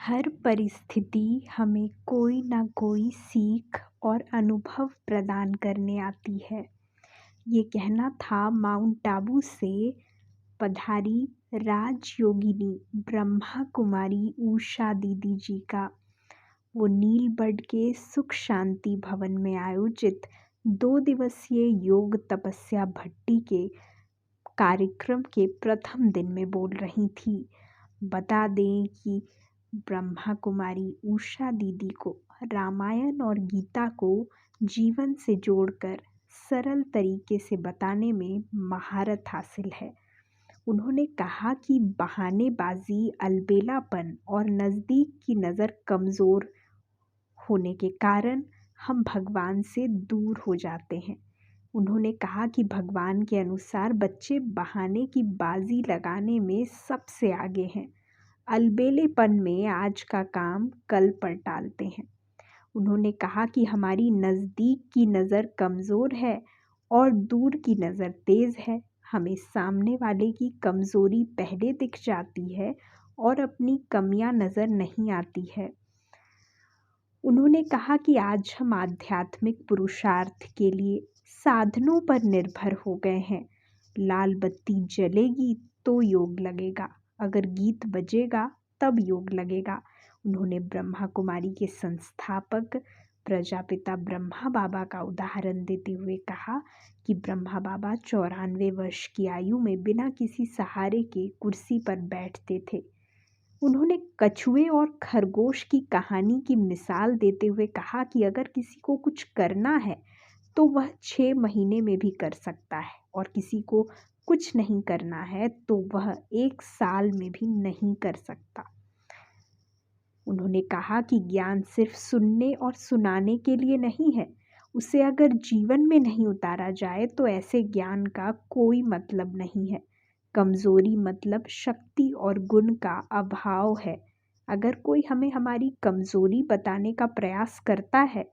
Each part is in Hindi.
हर परिस्थिति हमें कोई ना कोई सीख और अनुभव प्रदान करने आती है। ये कहना था माउंट आबू से पधारी राजयोगिनी ब्रह्मा कुमारी उषा दीदी जी का। वो नीलबढ़ के सुख शांति भवन में आयोजित 2 दिवसीय योग तपस्या भट्टी के कार्यक्रम के प्रथम दिन में बोल रही थी। बता दें कि ब्रह्मा कुमारी उषा दीदी को रामायण और गीता को जीवन से जोड़कर सरल तरीके से बताने में महारत हासिल है। उन्होंने कहा कि बहानेबाजी, अलबेलापन और नज़दीक की नज़र कमज़ोर होने के कारण हम भगवान से दूर हो जाते हैं। उन्होंने कहा कि भगवान के अनुसार बच्चे बहाने की बाजी लगाने में सबसे आगे हैं। अलबेलेपन में आज का काम कल पर टालते हैं। उन्होंने कहा कि हमारी नज़दीक की नज़र कमज़ोर है और दूर की नज़र तेज़ है। हमें सामने वाले की कमज़ोरी पहले दिख जाती है और अपनी कमियां नज़र नहीं आती है। उन्होंने कहा कि आज हम आध्यात्मिक पुरुषार्थ के लिए साधनों पर निर्भर हो गए हैं। लाल बत्ती जलेगी तो योग लगेगा, अगर गीत बजेगा तब योग लगेगा। उन्होंने ब्रह्मा कुमारी के संस्थापक प्रजापिता ब्रह्मा बाबा का उदाहरण देते हुए कहा कि ब्रह्मा बाबा 94 वर्ष की आयु में बिना किसी सहारे के कुर्सी पर बैठते थे। उन्होंने कछुए और खरगोश की कहानी की मिसाल देते हुए कहा कि अगर किसी को कुछ करना है तो वह 6 महीने में भी कर सकता है और किसी को कुछ नहीं करना है तो वह 1 साल में भी नहीं कर सकता। उन्होंने कहा कि ज्ञान सिर्फ सुनने और सुनाने के लिए नहीं है। उसे अगर जीवन में नहीं उतारा जाए तो ऐसे ज्ञान का कोई मतलब नहीं है। कमज़ोरी मतलब शक्ति और गुण का अभाव है। अगर कोई हमें हमारी कमज़ोरी बताने का प्रयास करता है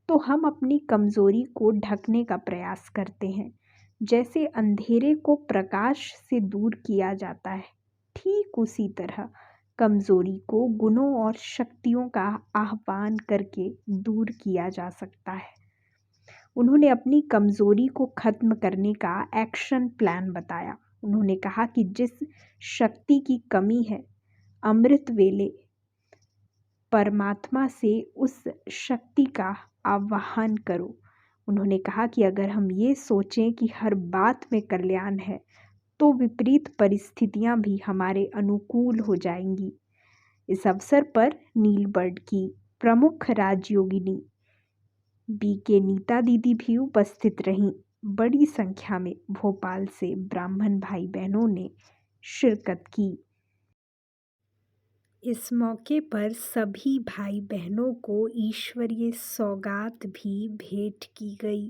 तो हम अपनी कमज़ोरी को ढकने का प्रयास करते हैं। जैसे अंधेरे को प्रकाश से दूर किया जाता है, ठीक उसी तरह कमज़ोरी को गुणों और शक्तियों का आह्वान करके दूर किया जा सकता है। उन्होंने अपनी कमज़ोरी को ख़त्म करने का एक्शन प्लान बताया। उन्होंने कहा कि जिस शक्ति की कमी है, अमृत वेले परमात्मा से उस शक्ति का आवाहन करो। उन्होंने कहा कि अगर हम ये सोचें कि हर बात में कल्याण है तो विपरीत परिस्थितियां भी हमारे अनुकूल हो जाएंगी। इस अवसर पर नीलबढ़ की प्रमुख राजयोगिनी बीके नीता दीदी भी उपस्थित रहीं। बड़ी संख्या में भोपाल से ब्राह्मण भाई बहनों ने शिरकत की। इस मौके पर सभी भाई बहनों को ईश्वरीय सौगात भी भेंट की गई।